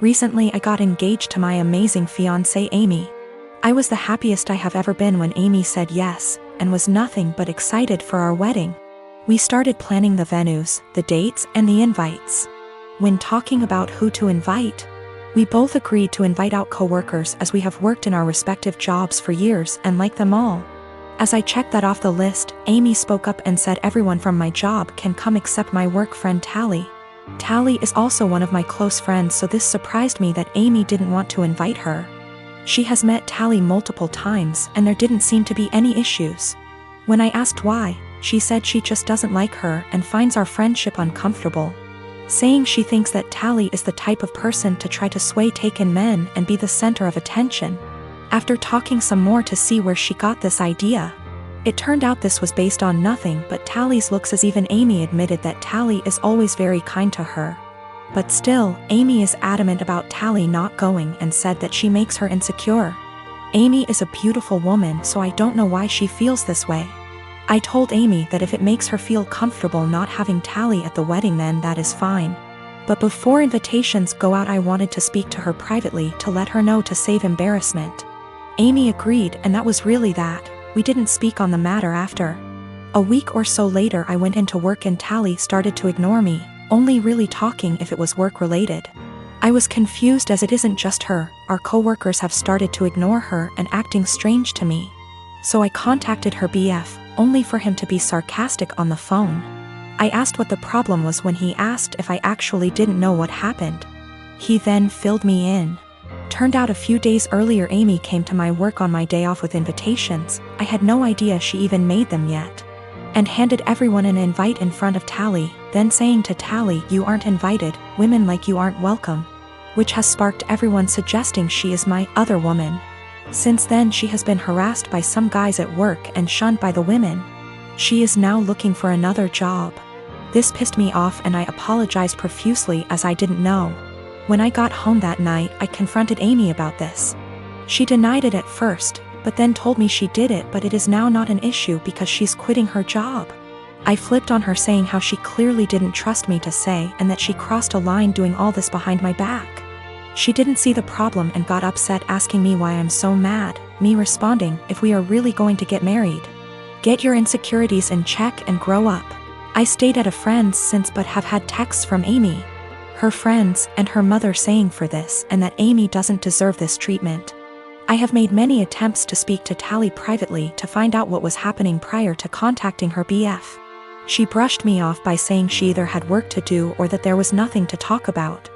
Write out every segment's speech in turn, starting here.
Recently I got engaged to my amazing fiancée Amy. I was the happiest I have ever been when Amy said yes, and was nothing but excited for our wedding. We started planning the venues, the dates, and the invites. When talking about who to invite, we both agreed to invite out coworkers as we have worked in our respective jobs for years and like them all. As I checked that off the list, Amy spoke up and said everyone from my job can come except my work friend Tally. Tally is also one of my close friends, so this surprised me that Amy didn't want to invite her. She has met Tally multiple times and there didn't seem to be any issues. When I asked why, she said she just doesn't like her and finds our friendship uncomfortable, saying she thinks that Tally is the type of person to try to sway taken men and be the center of attention. After talking some more to see where she got this idea, it turned out this was based on nothing but Tally's looks, as even Amy admitted that Tally is always very kind to her. But still, Amy is adamant about Tally not going and said that she makes her insecure. Amy is a beautiful woman, so I don't know why she feels this way. I told Amy that if it makes her feel comfortable not having Tally at the wedding, then that is fine. But before invitations go out, I wanted to speak to her privately to let her know to save embarrassment. Amy agreed, and that was really that. We didn't speak on the matter after. A week or so later I went into work and Tally started to ignore me, only really talking if it was work related. I was confused as it isn't just her, our coworkers have started to ignore her and acting strange to me. So I contacted her BF, only for him to be sarcastic on the phone. I asked what the problem was when he asked if I actually didn't know what happened. He then filled me in. Turned out a few days earlier Amy came to my work on my day off with invitations. I had no idea she even made them yet. And handed everyone an invite in front of Tally, then saying to Tally, "You aren't invited, women like you aren't welcome," which has sparked everyone suggesting she is my other woman. Since then she has been harassed by some guys at work and shunned by the women. She is now looking for another job. This pissed me off and I apologized profusely as I didn't know. When I got home that night, I confronted Amy about this. She denied it at first, but then told me she did it, but it is now not an issue because she's quitting her job. I flipped on her, saying how she clearly didn't trust me to say and that she crossed a line doing all this behind my back. She didn't see the problem and got upset, asking me why I'm so mad, me responding, "If we are really going to get married, get your insecurities in check and grow up." I stayed at a friend's since but have had texts from Amy, her friends, and her mother saying for this and that Amy doesn't deserve this treatment. I have made many attempts to speak to Tally privately to find out what was happening prior to contacting her BF. She brushed me off by saying she either had work to do or that there was nothing to talk about.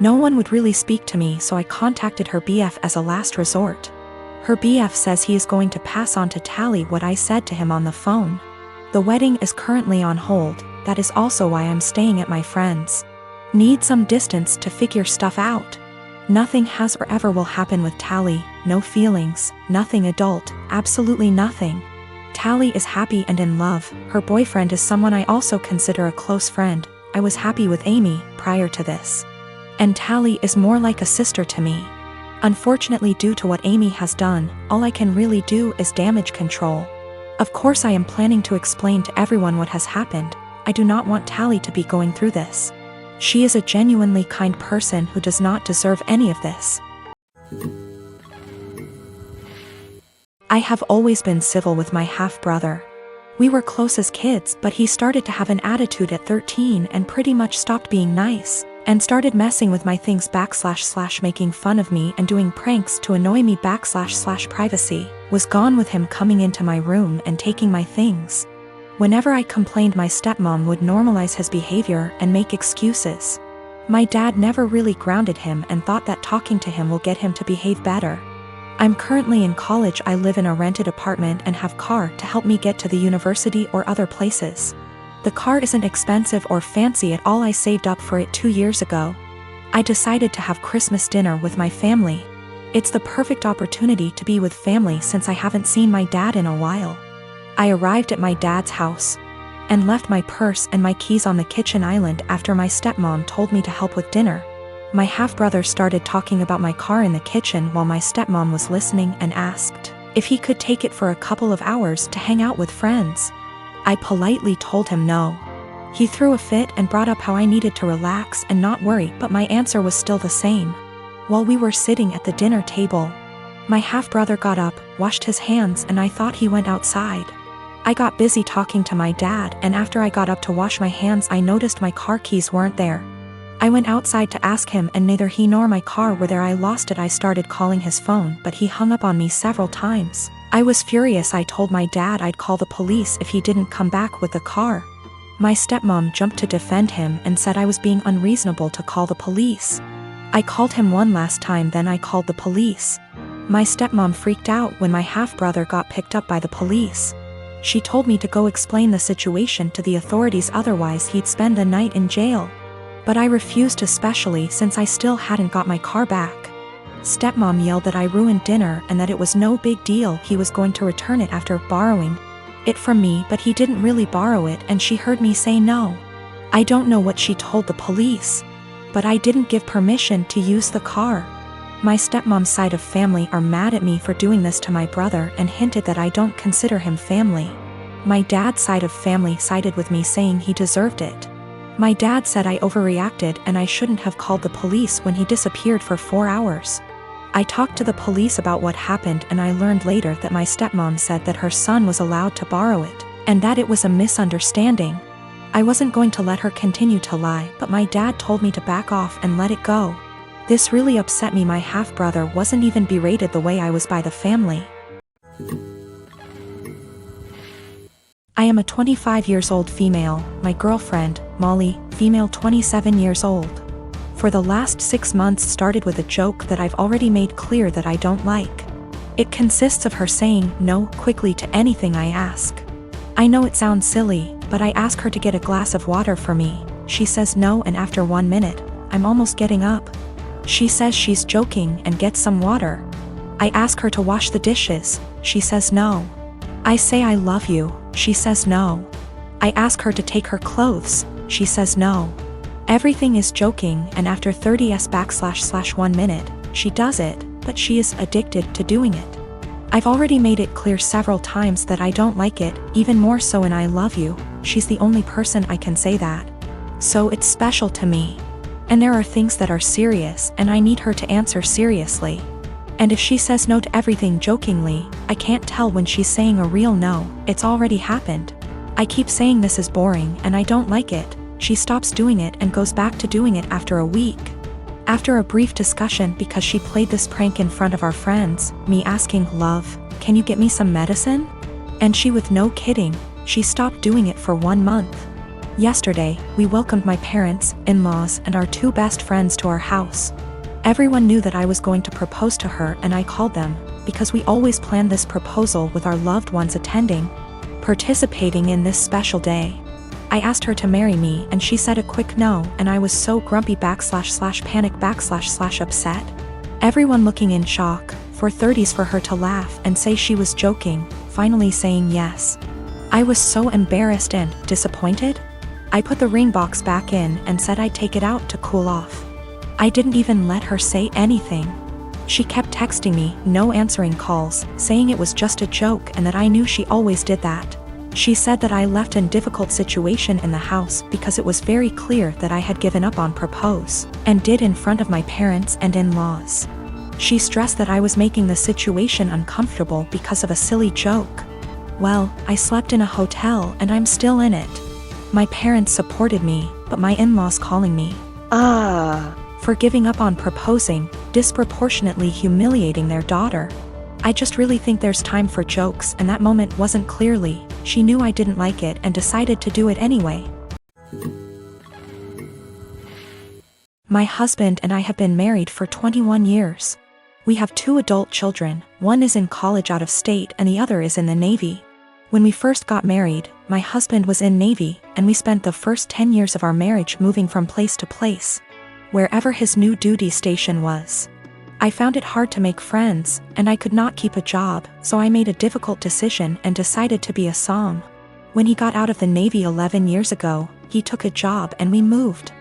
No one would really speak to me, so I contacted her BF as a last resort. Her BF says he is going to pass on to Tally what I said to him on the phone. The wedding is currently on hold, that is also why I'm staying at my friend's. Need some distance to figure stuff out. Nothing has or ever will happen with Tally, no feelings, nothing adult, absolutely nothing. Tally is happy and in love, her boyfriend is someone I also consider a close friend. I was happy with Amy prior to this. And Tally is more like a sister to me. Unfortunately, due to what Amy has done, all I can really do is damage control. Of course I am planning to explain to everyone what has happened. I do not want Tally to be going through this. She is a genuinely kind person who does not deserve any of this. I have always been civil with my half-brother. We were close as kids, but he started to have an attitude at 13 and pretty much stopped being nice, and started messing with my things / making fun of me and doing pranks to annoy me / privacy. Was gone with him coming into my room and taking my things. Whenever I complained, my stepmom would normalize his behavior and make excuses. My dad never really grounded him and thought that talking to him will get him to behave better. I'm currently in college. I live in a rented apartment and have car to help me get to the university or other places. The car isn't expensive or fancy at all. I saved up for it 2 years ago. I decided to have Christmas dinner with my family. It's the perfect opportunity to be with family since I haven't seen my dad in a while. I arrived at my dad's house and left my purse and my keys on the kitchen island after my stepmom told me to help with dinner. My half-brother started talking about my car in the kitchen while my stepmom was listening and asked if he could take it for a couple of hours to hang out with friends. I politely told him no. He threw a fit and brought up how I needed to relax and not worry, but my answer was still the same. while we were sitting at the dinner table. My half-brother got up, washed his hands, and I thought he went outside. I got busy talking to my dad, and after I got up to wash my hands I noticed my car keys weren't there. I went outside to ask him and neither he nor my car were there. I lost it. I started calling his phone but he hung up on me several times. I was furious. I told my dad I'd call the police if he didn't come back with the car. My stepmom jumped to defend him and said I was being unreasonable to call the police. I called him one last time, then I called the police. My stepmom freaked out when my half-brother got picked up by the police. She told me to go explain the situation to the authorities, otherwise he'd spend the night in jail. But I refused, especially since I still hadn't got my car back. Stepmom yelled that I ruined dinner and that it was no big deal, he was going to return it after borrowing it from me, but he didn't really borrow it, and she heard me say no. I don't know what she told the police, but I didn't give permission to use the car. My stepmom's side of family are mad at me for doing this to my brother and hinted that I don't consider him family. My dad's side of family sided with me, saying he deserved it. My dad said I overreacted and I shouldn't have called the police when he disappeared for 4 hours. I talked to the police about what happened and I learned later that my stepmom said that her son was allowed to borrow it, and that it was a misunderstanding. I wasn't going to let her continue to lie, but my dad told me to back off and let it go. This really upset me. My half-brother wasn't even berated the way I was by the family. I am a 25 years old female, my girlfriend, Molly, female 27 years old. For the last 6 months started with a joke that I've already made clear that I don't like. It consists of her saying no quickly to anything I ask. I know it sounds silly, but I ask her to get a glass of water for me. She says no, and after 1 minute, I'm almost getting up. She says she's joking and gets some water. I ask her to wash the dishes. She says no. I say I love you. She says no. I ask her to take her clothes. She says no. Everything is joking, and after 30s/1 minute, she does it, but she is addicted to doing it. I've already made it clear several times that I don't like it, even more so in I love you. She's the only person I can say that. So it's special to me. And there are things that are serious and I need her to answer seriously. And if she says no to everything jokingly, I can't tell when she's saying a real no. It's already happened. I keep saying this is boring and I don't like it. She stops doing it and goes back to doing it after a week. After a brief discussion, because she played this prank in front of our friends, me asking, "Love, can you get me some medicine?" And she, with no kidding, she stopped doing it for 1 month. Yesterday, we welcomed my parents, in-laws, and our 2 best friends to our house. Everyone knew that I was going to propose to her, and I called them, because we always plan this proposal with our loved ones attending, participating in this special day. I asked her to marry me and she said a quick no, and I was so grumpy //panic //upset. Everyone looking in shock, for 30s for her to laugh and say she was joking, finally saying yes. I was so embarrassed and disappointed. I put the ring box back in and said I'd take it out to cool off. I didn't even let her say anything. She kept texting me, no answering calls, saying it was just a joke and that I knew she always did that. She said that I left in difficult situation in the house because it was very clear that I had given up on propose, and did in front of my parents and in-laws. She stressed that I was making the situation uncomfortable because of a silly joke. Well, I slept in a hotel and I'm still in it. My parents supported me, but my in-laws calling me for giving up on proposing, disproportionately humiliating their daughter. I just really think there's time for jokes, and that moment wasn't clearly. She knew I didn't like it and decided to do it anyway. My husband and I have been married for 21 years. We have 2 adult children, one is in college out of state and the other is in the Navy. When we first got married, my husband was in Navy, and we spent the first 10 years of our marriage moving from place to place, wherever his new duty station was. I found it hard to make friends, and I could not keep a job, so I made a difficult decision and decided to be a som. When he got out of the Navy 11 years ago, he took a job and we moved.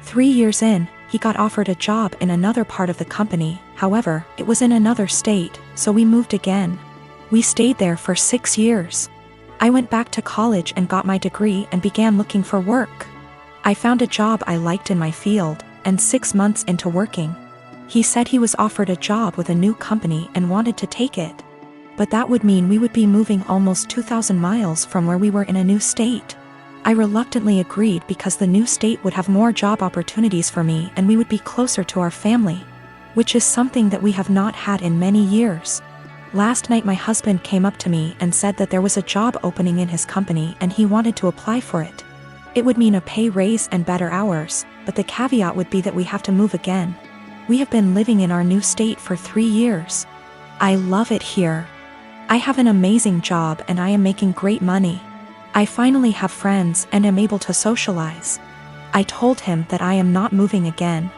3 years in, he got offered a job in another part of the company, however, it was in another state, so we moved again. We stayed there for 6 years. I went back to college and got my degree and began looking for work. I found a job I liked in my field, and 6 months into working, He said he was offered a job with a new company and wanted to take it. But that would mean we would be moving almost 2,000 miles from where we were in a new state. I reluctantly agreed because the new state would have more job opportunities for me and we would be closer to our family, which is something that we have not had in many years. Last night my husband came up to me and said that there was a job opening in his company and he wanted to apply for it. It would mean a pay raise and better hours, but the caveat would be that we have to move again. We have been living in our new state for 3 years. I love it here. I have an amazing job and I am making great money. I finally have friends and am able to socialize. I told him that I am not moving again.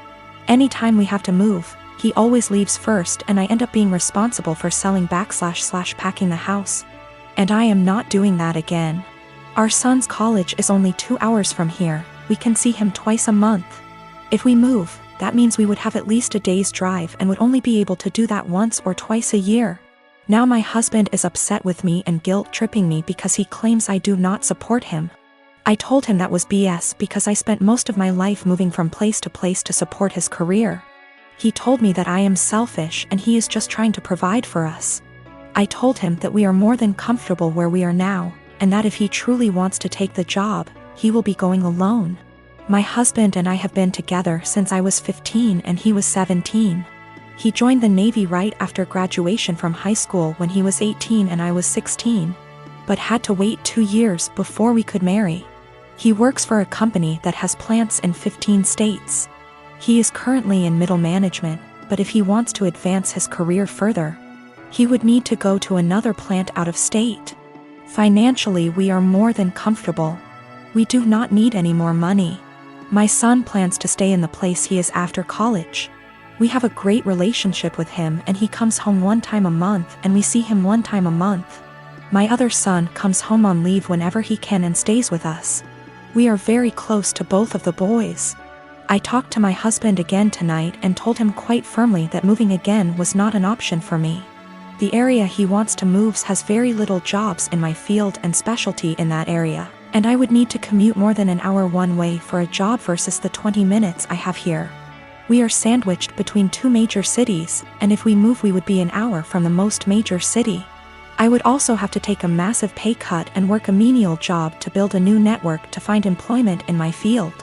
Anytime we have to move, he always leaves first and I end up being responsible for selling / packing the house. And I am not doing that again. Our son's college is only 2 hours from here. We can see him twice a month. If we move, that means we would have at least a day's drive and would only be able to do that once or twice a year. Now my husband is upset with me and guilt-tripping me because he claims I do not support him. I told him that was BS because I spent most of my life moving from place to place to support his career. He told me that I am selfish and he is just trying to provide for us. I told him that we are more than comfortable where we are now, and that if he truly wants to take the job, he will be going alone. My husband and I have been together since I was 15 and he was 17. He joined the Navy right after graduation from high school when he was 18 and I was 16, but had to wait 2 years before we could marry. He works for a company that has plants in 15 states. He is currently in middle management, but if he wants to advance his career further, he would need to go to another plant out of state. Financially, we are more than comfortable. We do not need any more money. My son plans to stay in the place he is after college. We have a great relationship with him and he comes home 1 time a month and we see him 1 time a month. My other son comes home on leave whenever he can and stays with us. We are very close to both of the boys. I talked to my husband again tonight and told him quite firmly that moving again was not an option for me. The area he wants to move has very little jobs in my field and specialty in that area, and I would need to commute more than an hour one way for a job versus the 20 minutes I have here. We are sandwiched between 2 major cities, and if we move we would be an hour from the most major city. I would also have to take a massive pay cut and work a menial job to build a new network to find employment in my field.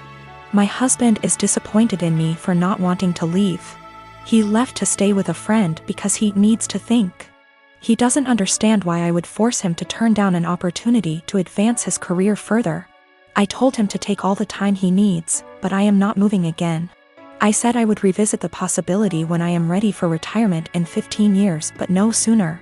My husband is disappointed in me for not wanting to leave. He left to stay with a friend because he needs to think. He doesn't understand why I would force him to turn down an opportunity to advance his career further. I told him to take all the time he needs, but I am not moving again. I said I would revisit the possibility when I am ready for retirement in 15 years, but no sooner.